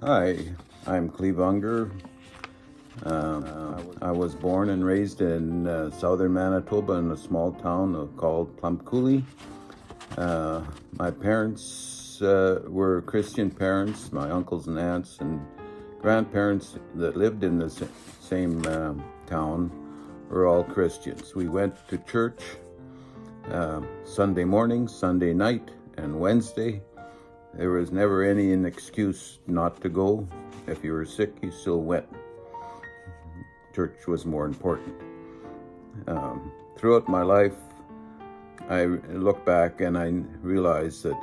Hi, I'm Cleve Unger. I was born and raised in southern Manitoba in a small town called Plumcooley. My parents were Christian parents. My uncles and aunts and grandparents that lived in the same town were all Christians. We went to church Sunday morning, Sunday night, and Wednesday. There was never an excuse not to go. If you were sick, you still went. Church was more important. Throughout my life, I look back and I realize that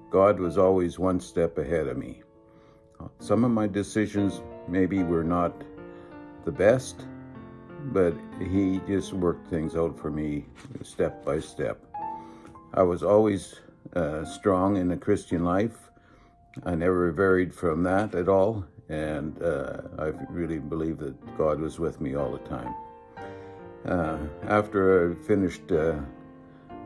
God was always one step ahead of me. Some of my decisions maybe were not the best, but He just worked things out for me step by step. I was always strong in the Christian life. I never varied from that at all, and I really believe that God was with me all the time. After I finished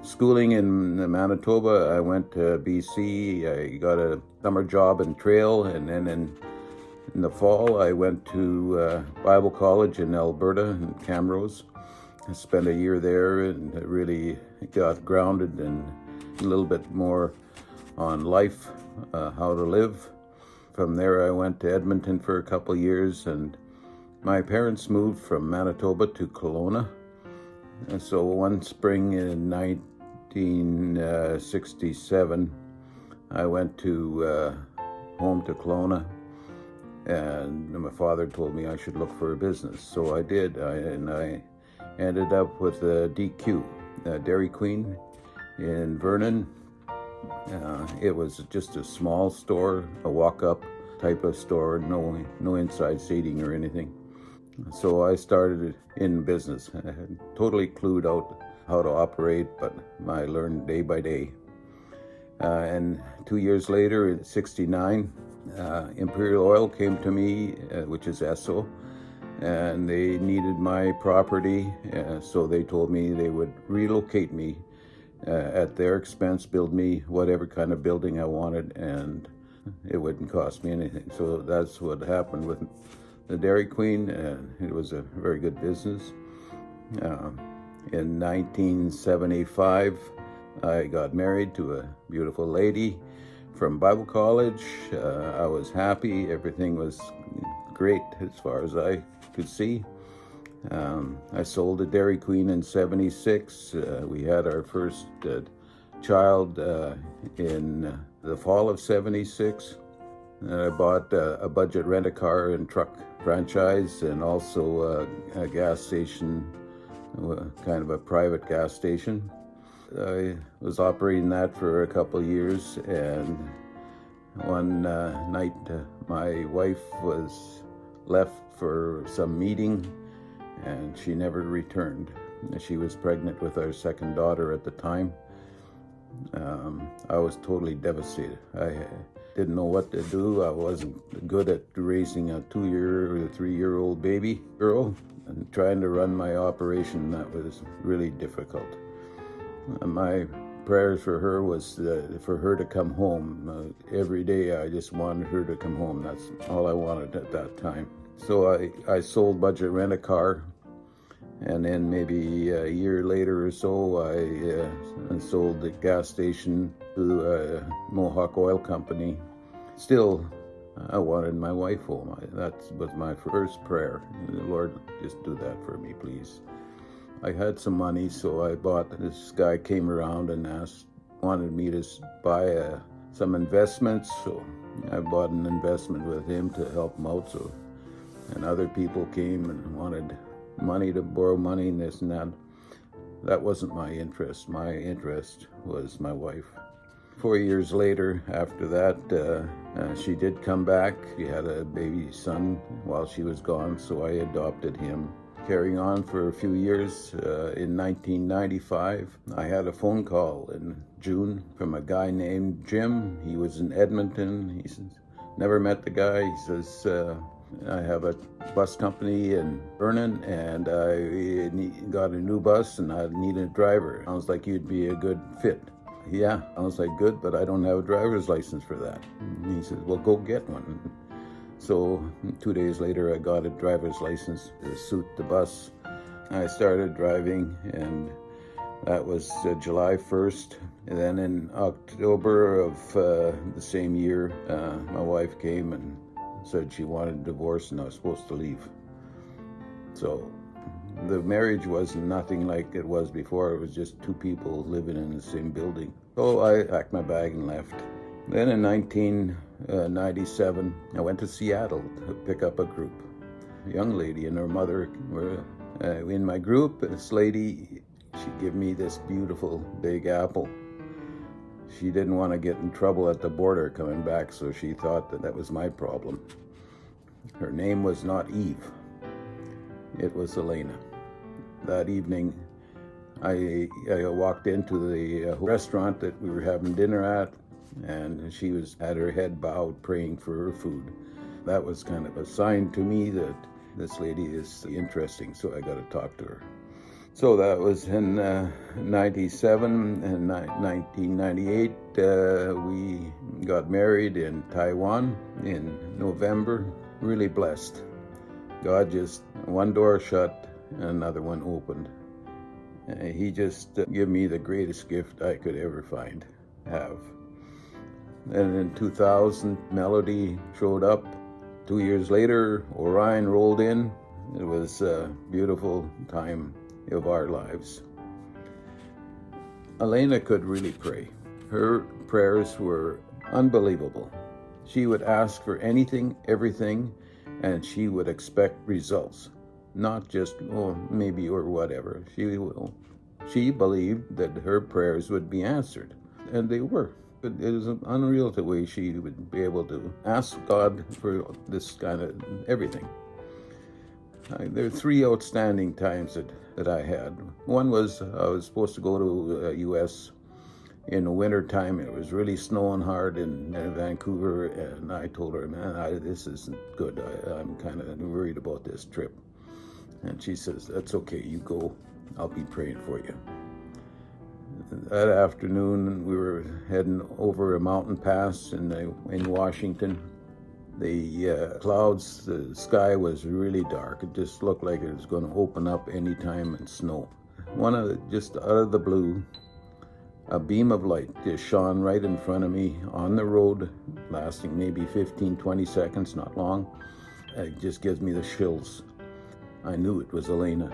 schooling in Manitoba, I went to BC. I got a summer job in Trail, and then in the fall, I went to Bible college in Alberta, in Camrose. I spent a year there and really got grounded and a little bit more on life, how to live. From there, I went to Edmonton for a couple years, and my parents moved from Manitoba to Kelowna. And so one spring in 1967, I went to home to Kelowna, and my father told me I should look for a business. So I did, and I ended up with a DQ, Dairy Queen in Vernon. It was just a small store, a walk-up type of store, no inside seating or anything. So I started in business. I had totally clued out how to operate, but I learned day by day. And 2 years later, in '69, Imperial Oil came to me, which is Esso, and they needed my property, so they told me they would relocate me at their expense, build me whatever kind of building I wanted, and it wouldn't cost me anything. So that's what happened with the Dairy Queen, and it was a very good business. In 1975, I got married to a beautiful lady from Bible college. I was happy. Everything was great as far as I could see. I sold a Dairy Queen in '76. We had our first child in the fall of '76. I bought a budget rent-a-car and truck franchise, and also a gas station, kind of a private gas station. I was operating that for a couple of years, and one night my wife was left for some meeting, and she never returned. She was pregnant with our second daughter at the time. I was totally devastated. I didn't know what to do. I wasn't good at raising a 2-year or 3-year-old baby girl, and trying to run my operation, that was really difficult. My prayers for her was for her to come home. Every day I just wanted her to come home. That's all I wanted at that time. So I sold Budget Rent-A-Car, and then maybe a year later or so, I sold the gas station to Mohawk Oil Company. Still, I wanted my wife home. That was my first prayer. The Lord, just do that for me, please. I had some money, so I bought, this guy came around and wanted me to buy some investments. So I bought an investment with him to help him out. So, and other people came and wanted money to borrow money and this and that. That wasn't my interest. My interest was my wife. 4 years later, after that, she did come back. She had a baby son while she was gone, so I adopted him. Carrying on for a few years, in 1995, I had a phone call in June from a guy named Jim. He was in Edmonton. He says, never met the guy. He says, I have a bus company in Vernon, and I got a new bus, and I need a driver. Sounds like you'd be a good fit. Yeah, sounds like good, but I don't have a driver's license for that. And he says, well, go get one. So 2 days later, I got a driver's license to suit the bus. I started driving, and that was July 1st. And then in October of the same year, my wife came and said she wanted a divorce and I was supposed to leave. So the marriage was nothing like it was before. It was just two people living in the same building. So I packed my bag and left. Then in 1997, I went to Seattle to pick up a group. A young lady and her mother were in my group. This lady, she gave me this beautiful big apple. She didn't want to get in trouble at the border coming back, so she thought that was my problem. Her name was not Eve. It was Elena. That evening, I walked into the restaurant that we were having dinner at, and she had her head bowed praying for her food. That was kind of a sign to me that this lady is interesting, so I got to talk to her. So that was in 97 and 1998. We got married in Taiwan in November. Really blessed. God just, one door shut and another one opened. He just gave me the greatest gift I could ever have. And in 2000, Melody showed up. 2 years later, Orion rolled in. It was a beautiful time of our lives. Elena could really pray. Her prayers were unbelievable. She would ask for anything, everything, and she would expect results. Not just, maybe or whatever. She believed that her prayers would be answered, and they were. But it was unreal the way she would be able to ask God for this kind of everything. There are three outstanding times that I had. One was I was supposed to go to U.S. in the winter time. It was really snowing hard in Vancouver, and I told her, man, this isn't good. I'm kind of worried about this trip. And she says, that's okay, you go. I'll be praying for you. That afternoon, we were heading over a mountain pass in Washington. The clouds, the sky was really dark. It just looked like it was going to open up any time and snow. Just out of the blue, a beam of light just shone right in front of me on the road, lasting maybe 15, 20 seconds, not long. It just gives me the chills. I knew it was Elena.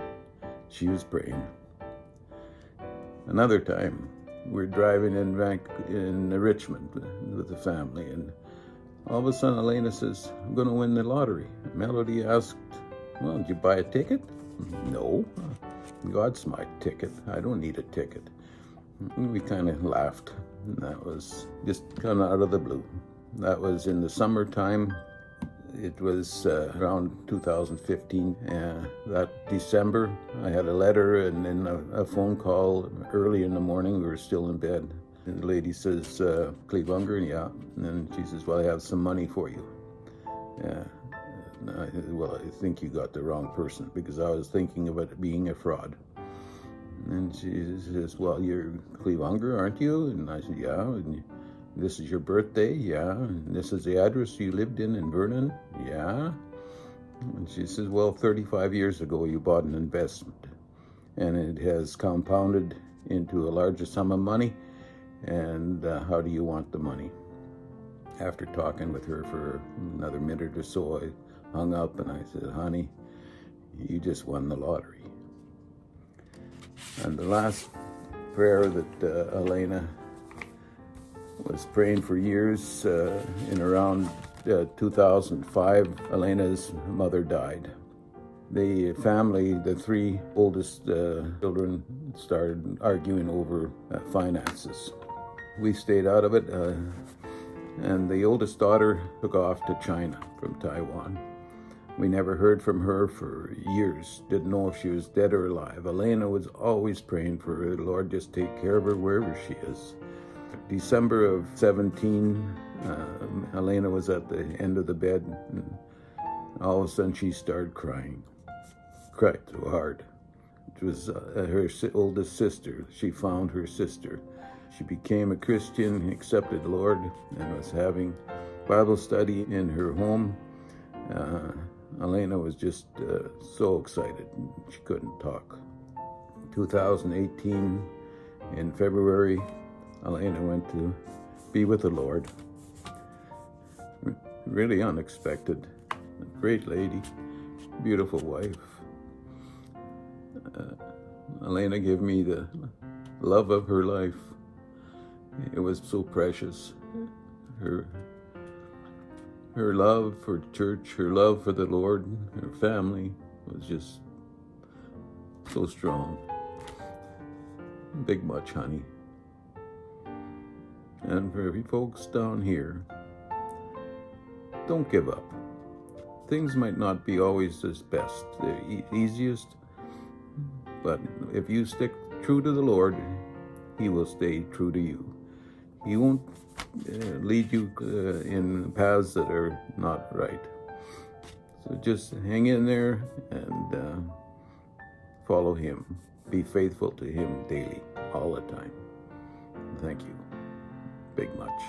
She was praying. Another time, we're driving in Richmond with the family, and all of a sudden Elena says, I'm going to win the lottery. Melody asked, well, did you buy a ticket? No. God's my ticket. I don't need a ticket. We kind of laughed. That was just kind of out of the blue. That was in the summertime. It was around 2015. That December, I had a letter and then a phone call early in the morning. We were still in bed. And the lady says, Cleve Unger, yeah. And she says, well, I have some money for you. Yeah. I think you got the wrong person, because I was thinking of it being a fraud. And she says, well, you're Cleve Unger, aren't you? And I said, yeah. And this is your birthday? Yeah. And this is the address you lived in Vernon? Yeah. And she says, well, 35 years ago you bought an investment, and it has compounded into a larger sum of money. And how do you want the money? After talking with her for another minute or so, I hung up and I said, honey, you just won the lottery. And the last prayer that Elena was praying for years, in around 2005, Elena's mother died. The family, the three oldest children, started arguing over finances. We stayed out of it, and the oldest daughter took off to China from Taiwan. We never heard from her for years, didn't know if she was dead or alive. Elena was always praying for her, Lord, just take care of her wherever she is. December of 17, Elena was at the end of the bed, and all of a sudden she started crying. Cried so hard. It was her oldest sister. She found her sister. She became a Christian, accepted the Lord, and was having Bible study in her home. Elena was just so excited. She couldn't talk. 2018, in February, Elena went to be with the Lord. Really unexpected. A great lady, beautiful wife. Elena gave me the love of her life. It was so precious. Her love for church, her love for the Lord, her family was just so strong. Big much, honey. And for you folks down here, don't give up. Things might not be always as best, the easiest, but if you stick true to the Lord, He will stay true to you. He won't lead you in paths that are not right. So just hang in there and follow Him. Be faithful to Him daily, all the time. Thank you. Big much.